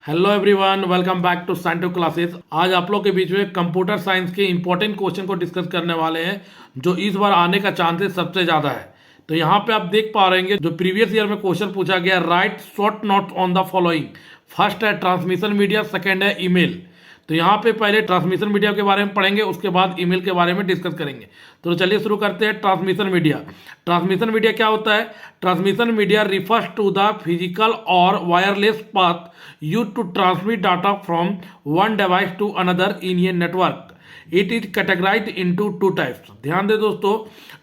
Hello everyone, welcome back to scientive classes. आज आप लोग के बीच में कंप्यूटर साइंस के इंपॉर्टेंट क्वेश्चन को डिस्कस करने वाले हैं जो इस बार आने का चांसेस सबसे ज़्यादा है। तो यहाँ पे आप देख पा रहे हैं जो प्रीवियस ईयर में क्वेश्चन पूछा गया, right short note on the following. First है ट्रांसमिशन मीडिया, सेकेंड है ईमेल। तो यहाँ पे पहले ट्रांसमिशन मीडिया के बारे में पढ़ेंगे, उसके बाद ईमेल के बारे में डिस्कस करेंगे। तो चलिए शुरू करते हैं। Transmission media. ट्रांसमिशन मीडिया क्या होता है? Transmission media refers to the physical और wireless path use to transmit data from one device to another in a network. It is categorize into two types. ध्यान दे दोस्तों,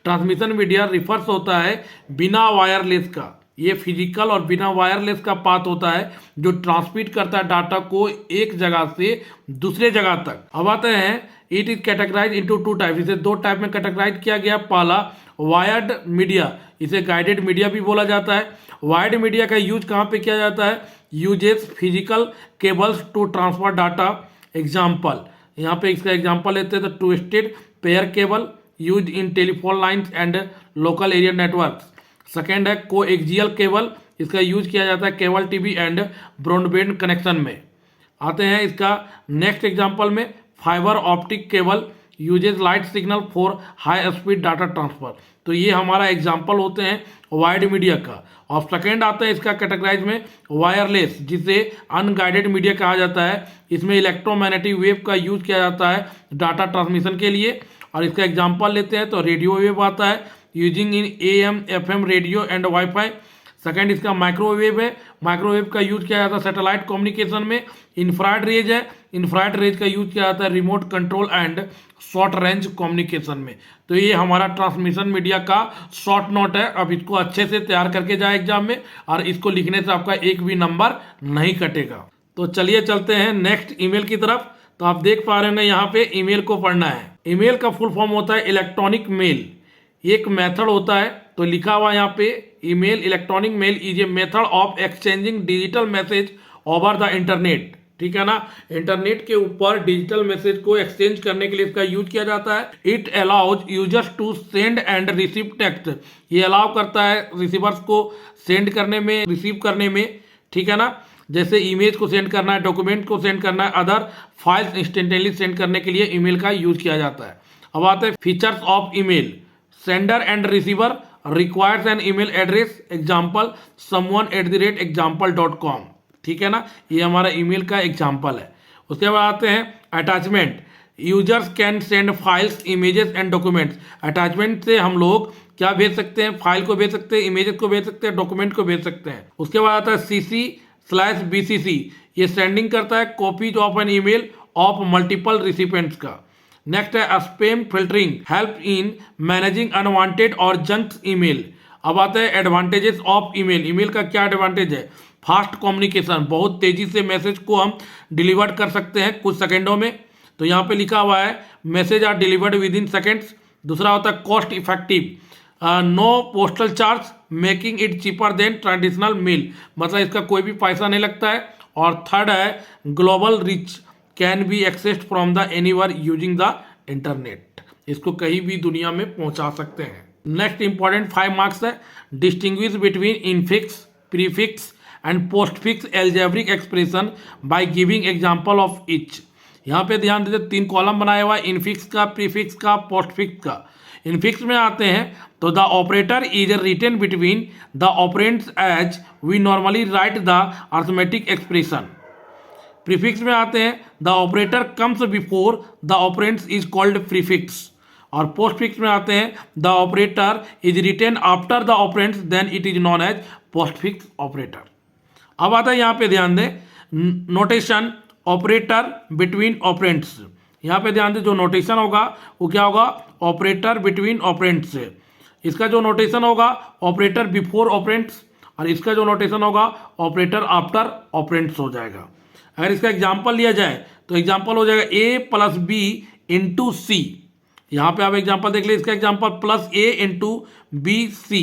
ट्रांसमिशन मीडिया रिफर्स होता है बिना वायरलेस का, ये फिजिकल और बिना वायरलेस का पाथ होता है जो ट्रांसमिट करता है डाटा को एक जगह से दूसरे जगह तक। अब आते हैं, it is categorize into two type. इसे दो टाइप में कैटेगराइज किया गया। पहला वायर्ड मीडिया, इसे गाइडेड मीडिया भी बोला जाता है। वायर्ड मीडिया का यूज कहाँ पे किया जाता है? Uses physical cables to transfer data. Example, यहाँ पे इसका एग्जाम्पल लेते हैं तो twisted pair cable use in telephone lines and local area network. Second है कोएक्सियल केबल, इसका यूज किया जाता है cable TV and broadband connection में। आते हैं इसका नेक्स्ट एग्जांपल में, fibre optic cable uses light signal for high speed data transfer. तो ये हमारा एग्जांपल होते हैं वायर्ड मीडिया का। और सेकेंड आता है इसका कैटेगराइज में वायरलेस, जिसे अनगाइडेड मीडिया कहा जाता है। इसमें इलेक्ट्रोमैग्नेटिक वेव का यूज किया जाता है डाटा ट्रांसमिशन के लिए। और इसका एग्जाम्पल लेते हैं तो रेडियो वेव आता है using in AM FM radio and wifi. Second इसका माइक्रोवेव है, माइक्रोवेव का यूज किया जाता है सैटेलाइट कम्युनिकेशन में। इंफ्रारेड रेज है, इंफ्रारेड रेज का यूज किया जाता है remote control and short range communication में। तो ये हमारा ट्रांसमिशन मीडिया का शॉर्ट नोट है। अब इसको अच्छे से तैयार करके जाए एग्जाम में, और इसको लिखने से आपका एक भी नंबर नहीं कटेगा। तो चलिए चलते हैं नेक्स्ट ईमेल की तरफ। तो आप देख पा रहे हैं यहाँ पे ईमेल को पढ़ना है। ईमेल का फुल फॉर्म होता है इलेक्ट्रॉनिक मेल, एक मेथड होता है। तो लिखा हुआ यहाँ पे, email electronic mail is a method of exchanging digital message over the internet. ठीक है ना, इंटरनेट के ऊपर डिजिटल मैसेज को एक्सचेंज करने के लिए इसका यूज किया जाता है। It allows users to send and receive text, ये अलाउ करता है रिसीवर्स को सेंड करने में, रिसीव करने में। ठीक है ना, जैसे इमेज को सेंड करना है, डॉक्यूमेंट को सेंड करना है, अदर फाइल्स इंस्टेंटली सेंड करने के लिए ईमेल का यूज किया जाता है। अब आते हैं features of email. Sender and receiver requires N email address, example someone@example.com। ठीक है ना, ये हमारा ईमेल का एग्जाम्पल है। उसके बाद आते हैं attachment. Users can send files, images and documents. Attachment से हम लोग क्या भेज सकते हैं? फाइल को भेज सकते हैं, इमेजेस को भेज सकते हैं, डॉक्यूमेंट को भेज सकते हैं। उसके बाद आता है CC/BCC, ये सेंडिंग करता है copies of an email of multiple recipients का। नेक्स्ट है spam filtering, help in managing unwanted और जंक ईमेल। अब आता है एडवांटेजेस ऑफ ईमेल। ईमेल का क्या एडवांटेज है? फास्ट कम्युनिकेशन, बहुत तेजी से मैसेज को हम डिलीवर कर सकते हैं कुछ सेकेंडों में। तो यहाँ पे लिखा हुआ है message are delivered within seconds. दूसरा होता है cost effective, no postal charge making it cheaper than traditional mail, मतलब इसका कोई भी पैसा नहीं लगता है। और थर्ड है global rich, can be accessed from the anywhere using the internet, इसको कहीं भी दुनिया में पहुंचा सकते हैं। नेक्स्ट इंपॉर्टेंट 5 मार्क्स है, distinguish between infix, prefix and postfix algebraic expression by giving example of each. यहाँ पे ध्यान देते 3 कॉलम बनाया हुआ है, इनफिक्स का, प्रीफिक्स का, पोस्टफिक्स का। इनफिक्स में आते हैं तो the operator is written between the operands as we normally write the arithmetic expression. Prefix में आते हैं the operator comes before the operands is called prefix. और पोस्टफिक्स में आते हैं the operator is written after the operands then it is known as postfix operator. अब आता है यहाँ पे ध्यान दें नोटेशन ऑपरेटर बिटवीन ऑपरेंड्स। यहाँ पे ध्यान दें जो नोटेशन होगा वो क्या होगा? ऑपरेटर बिटवीन ऑपरेंड्स से। इसका जो नोटेशन होगा ऑपरेटर बिफोर ऑपरेंड्स, और इसका जो नोटेशन होगा ऑपरेटर आफ्टर ऑपरेंड्स हो जाएगा। अगर इसका एग्जाम्पल लिया जाए तो एग्जाम्पल हो जाएगा A+B इंटू C। यहाँ पे आप एग्जाम्पल देख ले, इसका एग्जाम्पल +A इंटू BC,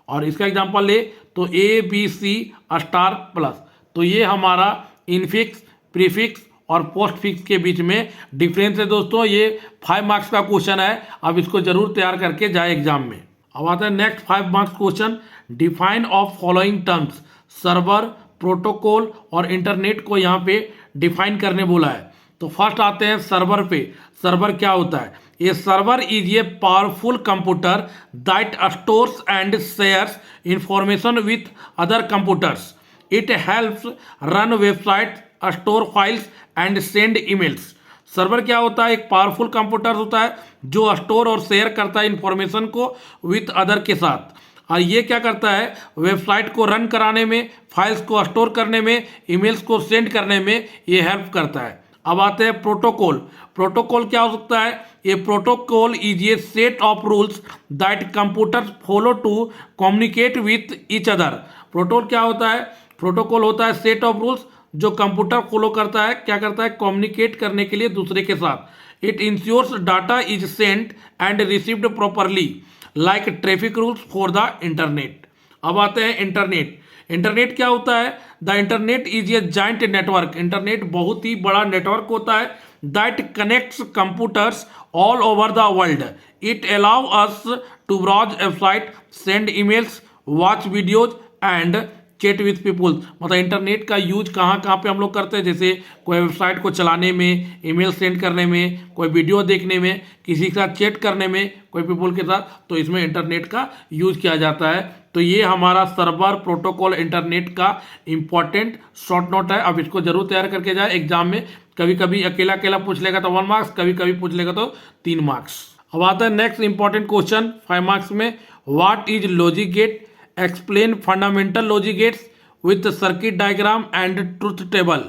और इसका एग्जाम्पल ले तो ABC स्टार प्लस। तो ये हमारा इनफिक्स, प्रीफिक्स और पोस्टफिक्स के बीच में डिफरेंस है दोस्तों। ये 5 मार्क्स का क्वेश्चन है, अब इसको जरूर तैयार करके जाए एग्जाम में। अब आता है next 5 marks question, define of following terms, server, protocol और इंटरनेट को यहाँ पे डिफाइन करने बोला है। तो फर्स्ट आते हैं सर्वर पे। सर्वर क्या होता है? ये server is a powerful computer that stores and shares information with other computers. It helps run website, store files and send emails. Server क्या होता है? एक पावरफुल कंप्यूटर होता है जो स्टोर और शेयर करता है इंफॉर्मेशन को विथ अदर के साथ। और ये क्या करता है? वेबसाइट को रन कराने में, फाइल्स को स्टोर करने में, ईमेल्स को सेंड करने में ये हेल्प करता है। अब आते हैं प्रोटोकॉल। प्रोटोकॉल क्या हो सकता है? ये protocol is a set of rules that computers follow to communicate with each other. Protocol क्या होता है? प्रोटोकॉल होता है सेट ऑफ रूल्स जो कंप्यूटर फॉलो करता है, क्या करता है? कम्युनिकेट करने के लिए दूसरे के साथ। It ensures data is sent and received properly like traffic rules for the internet. अब आते हैं इंटरनेट। इंटरनेट क्या होता है? The internet is a giant network. Internet बहुत ही बड़ा नेटवर्क होता है that connects computers all over the world. It allow us to browse website, send emails, watch videos and chat with people. मतलब internet का यूज कहाँ कहाँ पे हम लोग करते हैं, जैसे कोई वेबसाइट को चलाने में, ईमेल सेंड करने में, कोई वीडियो देखने में, किसी के साथ चैट करने में, कोई पीपुल के साथ, तो इसमें इंटरनेट का यूज किया जाता है। तो ये हमारा सर्वर, प्रोटोकॉल, इंटरनेट का इंपॉर्टेंट शॉर्ट नोट है। अब इसको जरूर तैयार करके जाए एग्जाम में। कभी कभी अकेला अकेला पूछ लेगा तो 1 मार्क्स, कभी कभी पूछ लेगा तो 3 मार्क्स। अब आता है नेक्स्ट इंपॉर्टेंट क्वेश्चन 5 मार्क्स में। What is logic gate? Explain fundamental logic gates with circuit diagram and truth table.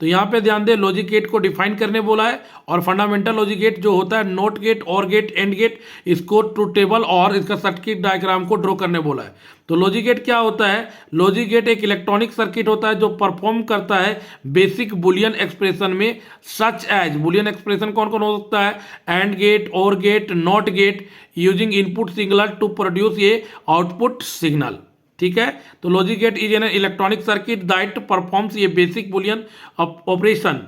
तो यहाँ पे ध्यान दे, लॉजिक गेट को डिफाइन करने बोला है और फंडामेंटल लॉजिक गेट जो होता है note gate, or gate, and gate, इसको ट्रुथ टेबल और इसका सर्किट डायग्राम को ड्रॉ करने बोला है। तो लॉजिक गेट क्या होता है? लॉजिक गेट एक इलेक्ट्रॉनिक सर्किट होता है जो परफॉर्म करता है बेसिक बुलियन एक्सप्रेशन में, सच एज। बुलियन एक्सप्रेशन कौन कौन हो सकता है? And gate, or gate, not gate, using input signal to produce a output signal. ठीक है, तो logic gate is an electronic circuit that performs a basic Boolean operation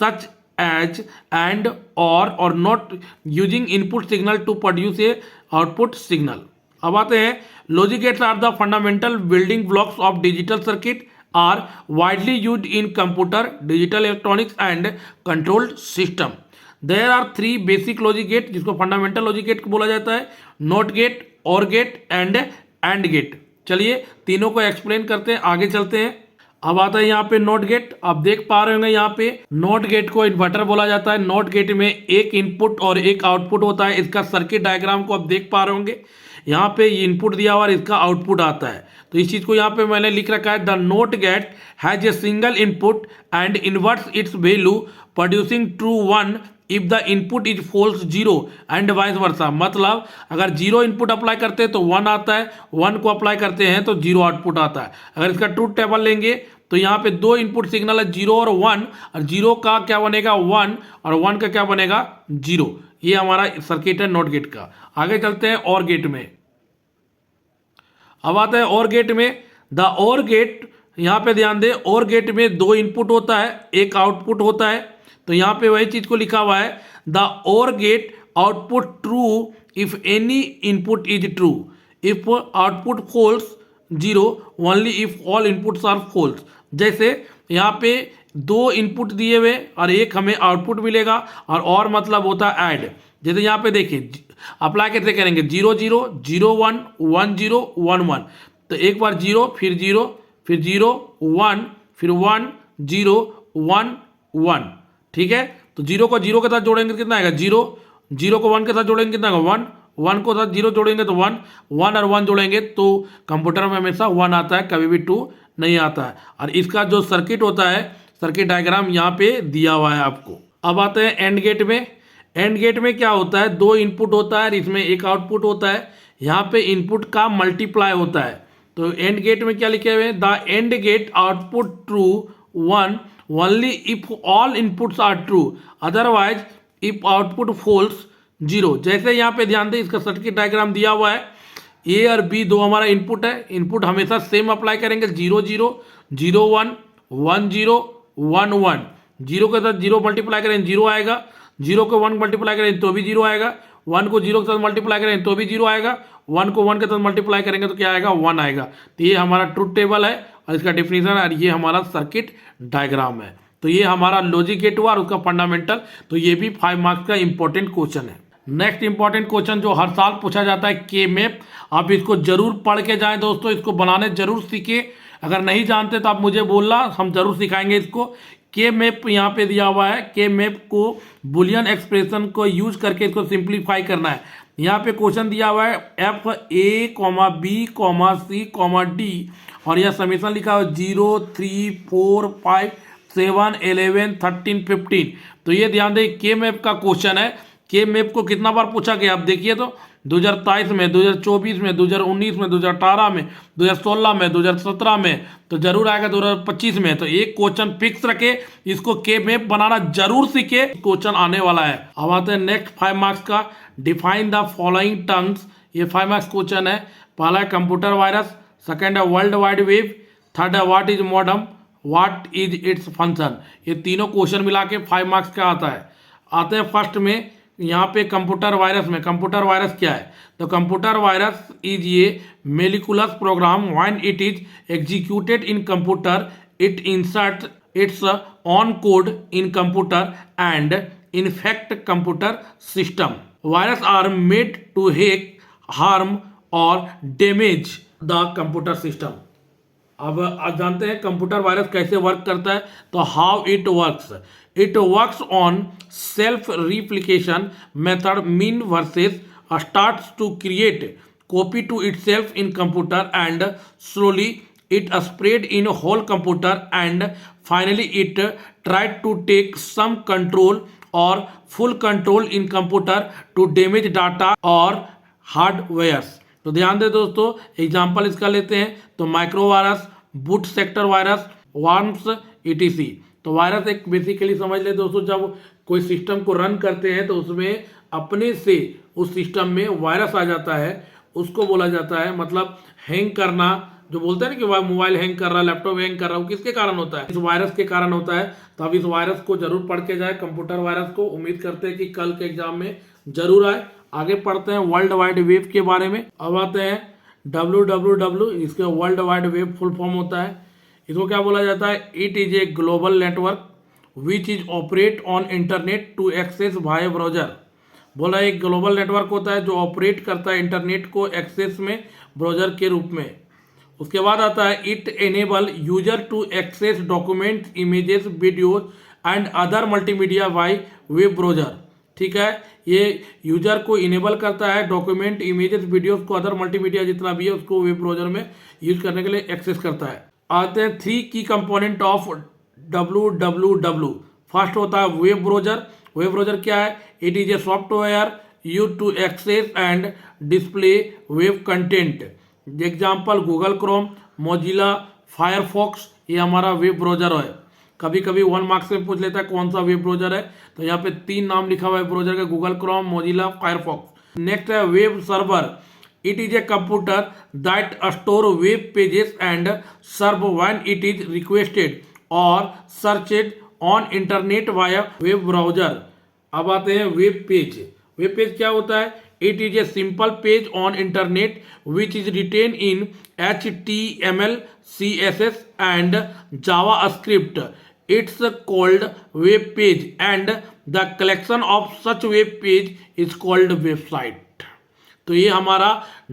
such as and or not using input signal to produce a output signal. अब आते हैं, logic gates are the fundamental building blocks of digital circuit, are widely used in computer, digital electronics and controlled system. There are 3 basic logic gate जिसको fundamental logic gate बोला जाता है, not gate, or gate and gate. चलिए तीनों को explain करते हैं, आगे चलते हैं। अब आता है यहाँ पे नॉट गेट। आप देख पा रहे होंगे यहाँ पे नॉट गेट को इन्वर्टर बोला जाता है। नॉट गेट में एक इनपुट और एक आउटपुट होता है। इसका सर्किट डायग्राम को आप देख पा रहे होंगे, यहाँ पे इनपुट दिया हुआ और इसका आउटपुट आता है। तो इस चीज को यहाँ पे मैंने लिख रखा है, the not gate has a single input and inverts its value producing true 1 if the input is false 0 and vice versa. मतलब अगर 0 इनपुट अप्लाई करते हैं तो 1 आता है, 1 को अप्लाई करते हैं तो 0 आउटपुट आता है। अगर इसका ट्रूथ टेबल लेंगे तो यहाँ पे 2 इनपुट सिग्नल है, 0 और 1, और 0 का क्या बनेगा 1 और 1 का क्या बनेगा 0। ये हमारा सर्किट है नॉट गेट का। आगे चलते हैं और गेट में। अब आता है और गेट में। द और गेट, यहाँ पे ध्यान दे, और गेट में 2 इनपुट होता है, एक आउटपुट होता है। तो यहाँ पे वही चीज को लिखा हुआ है, the or gate output true if any input is true, if output false 0 only if all inputs are false. जैसे यहाँ पे 2 इनपुट दिए हुए और एक हमें आउटपुट मिलेगा, और मतलब होता है ऐड। जैसे यहाँ पे देखिए अप्लाई कैसे करेंगे, 0 0 0 1 1 0 1 1। तो एक बार 0 फिर 0 फिर 0 1 फिर 1 0 1 1। ठीक है, तो 0 को 0 के साथ जोड़ेंगे तो कितना आएगा 0, 0 को 1 के साथ जोड़ेंगे कितना आएगा 1, 1 को साथ 0 जोड़ेंगे तो 1, 1 और 1 जोड़ेंगे तो कंप्यूटर में हमेशा 1 आता है, कभी भी 2 नहीं आता है। और इसका जो सर्किट होता है, सर्किट डायग्राम यहाँ पे दिया हुआ है आपको। अब आते हैं एंड गेट में। एंड गेट में क्या होता है, 2 इनपुट होता है, इसमें एक आउटपुट होता है। यहाँ पे इनपुट का मल्टीप्लाई होता है। तो एंड गेट में क्या लिखे हुए हैं, the and gate output true 1 only if all inputs are true, otherwise if output false 0। जैसे यहाँ पे ध्यान दें, इसका सर्किट डायग्राम दिया हुआ है, ए और बी 2 हमारा इनपुट है। इनपुट हमेशा सेम अप्लाई करेंगे, 0 0 0 1 1 0 1 1। 0 के साथ 0 मल्टीप्लाई करें 0 आएगा, 0 को 1 मल्टीप्लाई करें तो भी 0 आएगा, 1 को 0 के साथ मल्टीप्लाई करें तो भी 0 आएगा, 1 को 1 के साथ मल्टीप्लाई करेंगे तो क्या आएगा 1 आएगा। तो ये हमारा ट्रुथ टेबल है और इसका डिफिनीशन और ये हमारा सर्किट डायग्राम है। तो ये हमारा लॉजिक गेट हुआ और उसका फंडामेंटल। तो ये भी 5 मार्क्स का इंपॉर्टेंट क्वेश्चन है। नेक्स्ट इंपॉर्टेंट क्वेश्चन जो हर साल पूछा जाता है के मैप, आप इसको जरूर पढ़ के जाएं दोस्तों, इसको बनाने जरूर सीखे। अगर नहीं जानते तो आप मुझे बोलना, हम जरूर सिखाएंगे इसको। के मैप यहाँ पे दिया हुआ है, के मैप को बुलियन एक्सप्रेशन को यूज करके इसको सिंप्लीफाई करना है। यहाँ पे क्वेश्चन दिया हुआ है F A comma B comma C comma D, और यह समीशन लिखा हुआ 0 3 4 5 7 11 13 15। तो ये ध्यान दें के मैप का क्वेश्चन है। के मैप को कितना बार पूछा गया आप देखिए तो 2023 में, 2024 में, 2019 में, 2018 में, 2016 में, 2017 में, तो जरूर आएगा 2025 में। तो एक क्वेश्चन फिक्स रखे, इसको के मैप बनाना जरूर सीखे, क्वेश्चन आने वाला है। अब आते हैं नेक्स्ट 5 मार्क्स का। डिफाइन द फॉलोइंग टर्म्स, ये 5 मार्क्स क्वेश्चन है। पहला है कंप्यूटर वायरस, सेकेंड है वर्ल्ड वाइड वेब, थर्ड है what is modem, what is its function. ये तीनों क्वेश्चन मिला के 5 मार्क्स का आता है। आते हैं फर्स्ट में, यहाँ पे कंप्यूटर वायरस में। कंप्यूटर वायरस क्या है? तो कंप्यूटर वायरस इज ये malicious program when it is executed in computer, it insert its own code in computer and infect computer system. Virus are made to hack, harm और damage the computer system. अब आप जानते हैं computer virus कैसे work करता है। तो how it works on self replication method, mean viruses starts to create copy to itself in computer and slowly it spread in whole computer and finally it tried to take some control or full control in computer to damage data or hardwares। तो ध्यान दे दोस्तों, example इसका लेते हैं तो micro virus, boot sector virus, worms etc। तो virus एक बेसिकली समझ ले दोस्तों, जब कोई सिस्टम को रन करते हैं तो उसमें अपने से उस सिस्टम में वायरस आ जाता है, उसको बोला जाता है मतलब हैंग करना। जो बोलते हैं ना कि मोबाइल हैंग कर रहा है, लैपटॉप हैंग कर रहा है, वो किसके कारण होता है? इस वायरस के कारण होता है। तो अब इस वायरस को जरूर पढ़ के जाए, कंप्यूटर वायरस को। उम्मीद करते हैं कि कल के एग्जाम में जरूर आए। आगे पढ़ते हैं वर्ल्ड वाइड वेब के बारे में। अब आते हैं www, इसके world wide web full form होता है। इसको क्या बोला जाता है? It is a global network which is operate on internet to access via browser. बोला एक ग्लोबल नेटवर्क होता है जो ऑपरेट करता है इंटरनेट को एक्सेस में ब्राउजर के रूप में। उसके बाद आता है it enable user to access document, images, videos and other multimedia by web browser. ठीक है, ये यूजर को इनेबल करता है डॉक्यूमेंट, इमेजेस, वीडियोज को, अदर मल्टीमीडिया जितना भी है उसको वेब ब्राउजर में यूज करने के लिए एक्सेस करता है। आते हैं 3 की कंपोनेंट ऑफ www। फर्स्ट होता है वेब ब्राउजर। वेब ब्राउजर क्या है? It is a software use to access and display web content. Example Google Chrome, Mozilla, Firefox, ये हमारा वेब ब्राउजर है। कभी कभी 1 मार्क्स में पूछ लेता है कौन सा वेब ब्राउजर है, तो यहाँ पे 3 नाम लिखा हुआ है ब्राउजर का, Google Chrome, Mozilla, Firefox. Next है web server. It is a computer that store web pages and serve when it is requested और searched on internet via web browser. अब आते हैं वेब पेज। वेब पेज क्या होता है? It is a simple page on internet which is written in HTML, CSS and JavaScript. It's called web page and the collection of such web page is called website। तो ये हमारा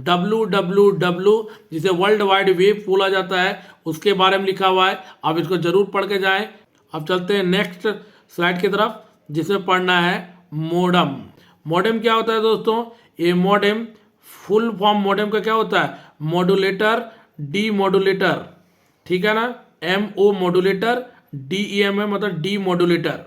www जिसे world wide web बोला जाता है उसके बारे में लिखा हुआ है। आप इसको जरूर पढ़ के जाएं। अब चलते हैं नेक्स्ट स्लाइड की तरफ जिसमें पढ़ना है मोडम। मॉडेम क्या होता है दोस्तों? ये मॉडेम फुल फॉर्म मॉडेम का क्या होता है? Modulator, demodulator. ठीक है ना, MO मॉड्यूलेटर, DEM है मतलब डी मॉड्यूलेटर।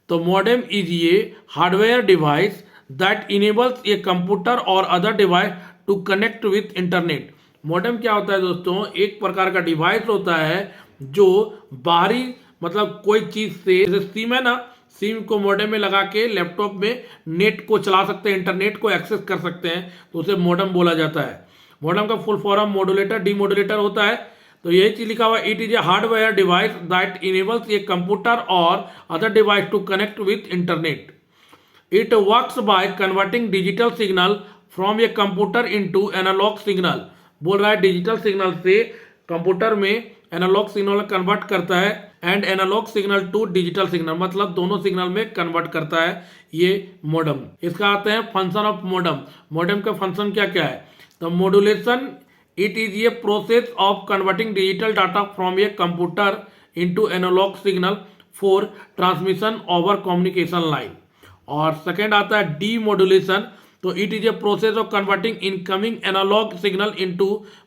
तो मॉडेम इज ये hardware device that enables a computer और other device to connect with internet. Modem क्या होता है दोस्तों? एक प्रकार का डिवाइस होता है जो बाहरी मतलब कोई चीज से, जैसे सिम है ना, सिम को मॉडेम में लगा के लैपटॉप में नेट को चला सकते हैं, इंटरनेट को एक्सेस कर सकते हैं, तो उसे मॉडेम बोला जाता है। मॉडेम का फुल फॉर्म मॉड्यूलेटर, डीमॉड्यूलेटर होता है। तो यही चीज लिखा हुआ, it is a hardware device that enables a computer और other device to connect with internet. It works by converting digital signal from a computer into analog signal. बोल रहा है डिजिटल सिग्नल से कंप्यूटर में एनालॉग सिग्नल कन्वर्ट करता है and analog signal to digital signal, मतलब दोनों सिग्नल में कन्वर्ट करता है ये मॉडेम। इसका आते हैं फंक्शन ऑफ मॉडेम। मॉडेम का फंक्शन क्या क्या है? तो modulation, it is a process of converting digital data from a computer into analog signal for transmission over communication line. और सेकेंड आता है डी मॉड्यूलेशन, तो it is a process of converting incoming analog signal into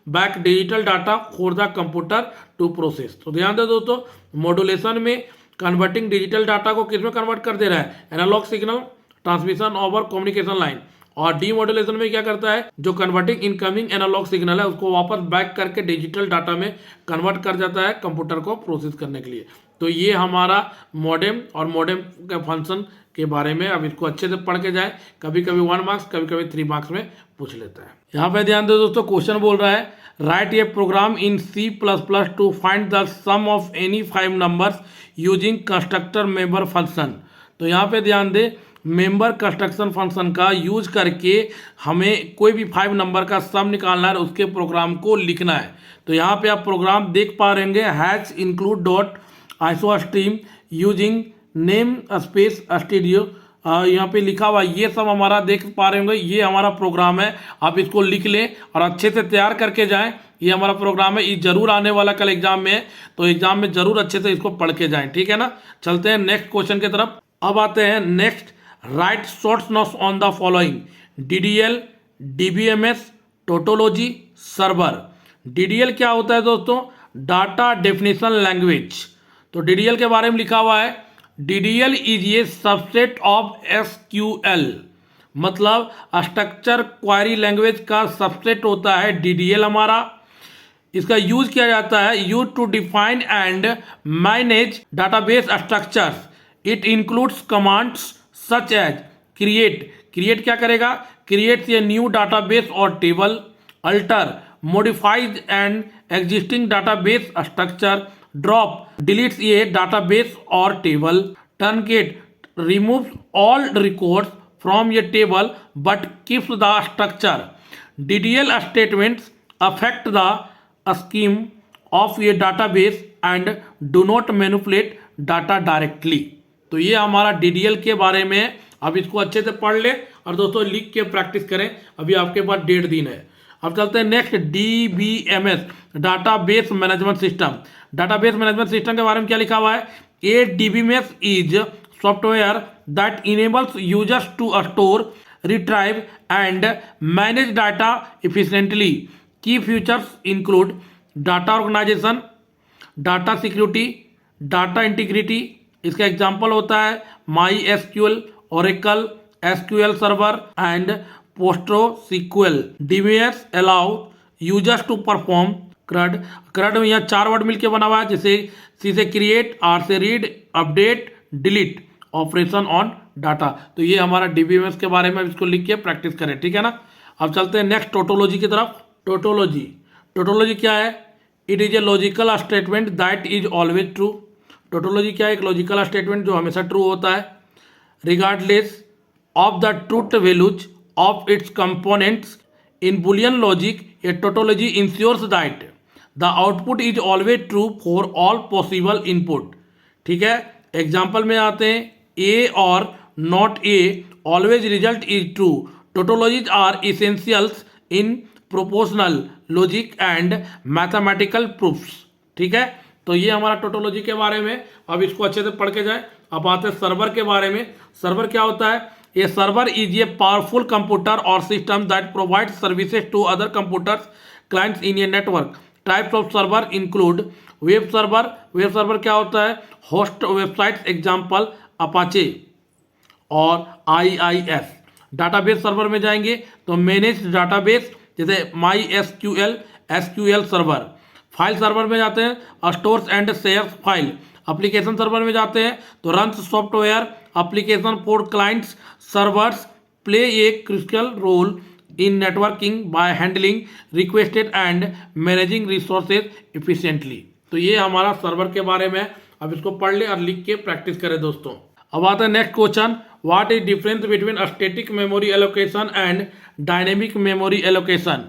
back digital data for the computer to process. तो ध्यान दे दोस्तों, modulation में converting digital data को किस में कन्वर्ट कर दे रहा है? Analog signal transmission over communication line. और डीमॉड्यूलेशन में क्या करता है? जो कन्वर्टिंग इनकमिंग एनालॉग सिग्नल है उसको वापस बैक करके डिजिटल डाटा में कन्वर्ट कर जाता है कंप्यूटर को प्रोसेस करने के लिए। तो ये हमारा मॉडेम और मॉडेम के फंक्शन के बारे में। अब इसको अच्छे से पढ़ के जाए, कभी कभी 1 मार्क्स कभी कभी 3 मार्क्स में पूछ लेता है। यहाँ पे ध्यान दो दोस्तों, क्वेश्चन बोल रहा है write a program in C++ to find the sum of any 5 numbers using constructor member function. तो यहाँ पे ध्यान दे, मेंबर कंस्ट्रक्शन फंक्शन का यूज करके हमें कोई भी 5 नंबर का सम निकालना है, उसके प्रोग्राम को लिखना है। तो यहाँ पे आप प्रोग्राम देख पा रहे होंगे, hash include dot iostream using namespace studio, यहाँ पे लिखा हुआ ये सब हमारा देख पा रहे होंगे, ये हमारा प्रोग्राम है। आप इसको लिख लें और अच्छे से तैयार करके जाएं। ये हमारा प्रोग्राम है, ये जरूर आने वाला कल एग्जाम में है, तो एग्जाम में जरूर अच्छे से इसको पढ़ के जाएं, ठीक है ना। चलते हैं नेक्स्ट क्वेश्चन की तरफ। अब आते हैं next, write short notes on the following DDL, DBMS, tautology, server. DDL क्या होता है दोस्तों? Data definition language. तो DDL के बारे में लिखा हुआ है, DDL is a subset of SQL, मतलब स्ट्रक्चर क्वेरी लैंग्वेज का सबसेट होता है DDL हमारा। इसका यूज किया जाता है use to define and manage database structures. It includes commands such as create, create क्या करेगा? क्रिएट्स ए न्यू डाटाबेस और table, alter, modifies and existing database structure, drop, deletes a database और table, truncate, removes all records from a table but keeps the structure. DDL statements affect the scheme of a database and do not manipulate data directly. तो ये हमारा DDL के बारे में है। अब इसको अच्छे से पढ़ ले और दोस्तों लिख के प्रैक्टिस करें, अभी आपके पास 1.5 दिन है। अब चलते हैं next, DBMS, database management system. Database management system के बारे में क्या लिखा हुआ है? A DBMS is software that enables users to store, retrieve and manage data efficiently. Key features include data organisation, data security, data integrity. इसका example होता है MySQL, Oracle, SQL server and PostgreSQL। DBMS allow users to perform CRUD में यहाँ 4 word मिलके बना हुआ है, जैसे C से क्रिएट, R से read, update, delete, operation on data. तो ये हमारा DBMS के बारे में, इसको लिख के प्रैक्टिस करें, ठीक है ना। अब चलते हैं नेक्स्ट, टोटोलॉजी की तरफ। टोटोलॉजी, टोटोलॉजी क्या है? It is a logical statement that is always true. Tautology क्या है? एक लॉजिकल स्टेटमेंट जो हमेशा ट्रू होता है, regardless of the truth values of its components. In Boolean logic a tautology ensures that the output is always true for all possible input, ठीक है। Example में आते हैं, A or not A always result is true. Tautologies are essentials in proportional logic and mathematical proofs, ठीक है। तो ये हमारा टोटोलॉजी के बारे में। अब इसको अच्छे से पढ़ के जाए। अब आते हैं सर्वर के बारे में। सर्वर क्या होता है? A server is a powerful computer और system that provide services to other computers clients in a network. Types of server include web server. Web server क्या होता है? होस्ट वेबसाइट्स, एग्जाम्पल अपाचे और IIS। डाटाबेस सर्वर में जाएंगे तो manage database, जैसे MySQL, SQL server. File server में जाते हैं, stores and shares file. Application server में जाते हैं तो runs software application for clients. Servers play a critical role in networking by handling requested and managing resources efficiently. तो ये हमारा सर्वर के बारे में। अब इसको पढ़ ले और लिख के प्रैक्टिस करें दोस्तों। अब आता है next question, what is difference between static memory allocation and dynamic memory allocation.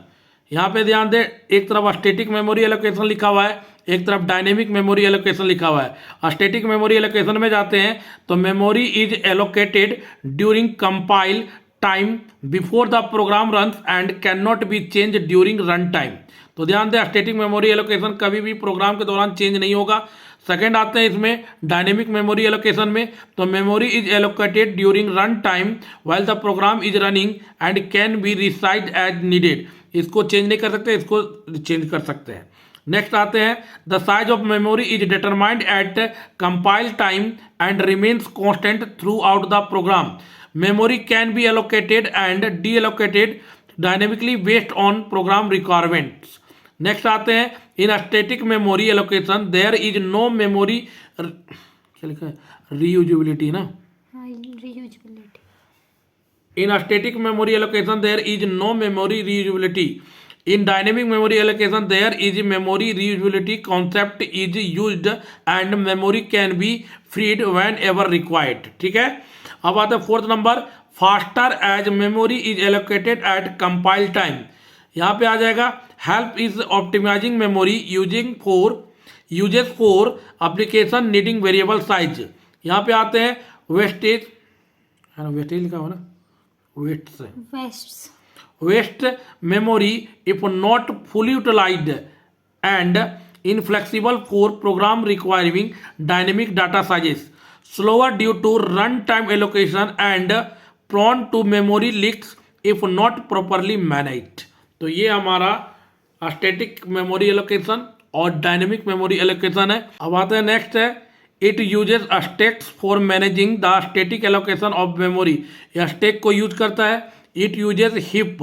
यहाँ पे ध्यान दे, एक तरफ स्टैटिक मेमोरी एलोकेशन लिखा हुआ है, एक तरफ डायनेमिक मेमोरी एलोकेशन लिखा हुआ है। स्टैटिक मेमोरी एलोकेशन में जाते हैं तो memory is allocated during compile time before the program runs and can not be change during run time. तो ध्यान दें, स्टैटिक मेमोरी एलोकेशन कभी भी प्रोग्राम के दौरान चेंज नहीं होगा। सेकंड आते हैं इसमें डायनेमिक मेमोरी एलोकेशन में, तो memory is allocated during run time while the program is running and can be resized as needed. इसको चेंज नहीं कर सकते, इसको चेंज कर सकते हैं। नेक्स्ट आते हैं the size of memory is determined at compile time and remains constant throughout the program. Memory can be allocated and deallocated dynamically based on program requirements. Next आते हैं in static memory allocation there is no memory, क्या लिखा है, reusability ना, reusability. In static memory allocation there is no memory reusability. In dynamic memory allocation there is memory reusability concept is used and memory can be freed whenever required. ठीक है, अब आता है fourth number, faster as memory is allocated at compile time. यहाँ पे आ जाएगा help is optimizing memory uses for application needing variable size. यहाँ पे आते हैं वेस्टेज, है ना, वेस्टेज लिखा हुआ ना, waste memory if not fully utilized and inflexible for program requiring dynamic data sizes, slower due to run time allocation and prone to memory leaks if not properly managed. तो ये हमारा static memory allocation और dynamic memory allocation है। अब आते हैं next है it uses stacks for managing the static allocation of memory. यह स्टैक को यूज करता है। It uses heap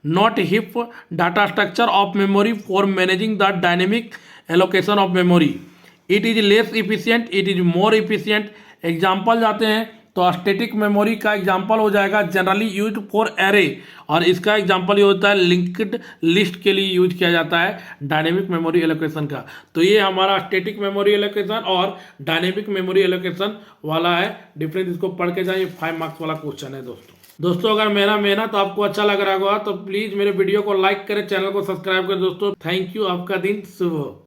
not hip data structure of memory for managing the dynamic allocation of memory. It is less efficient, it is more efficient. Example जाते हैं तो static memory का example हो जाएगा जनरली यूज्ड फॉर एरे, और इसका example ये होता है लिंक्ड लिस्ट के लिए यूज किया जाता है डायनेमिक मेमोरी एलोकेशन का। तो ये हमारा स्टैटिक मेमोरी एलोकेशन और डायनेमिक मेमोरी एलोकेशन वाला है डिफरेंस। इसको पढ़ के जाइए, 5 मार्क्स वाला क्वेश्चन है दोस्तों। अगर मेरा मेहनत आपको अच्छा लग रहा होगा तो प्लीज मेरे वीडियो को लाइक करें, चैनल को सब्सक्राइब करें दोस्तों। थैंक यू, आपका दिन शुभ हो।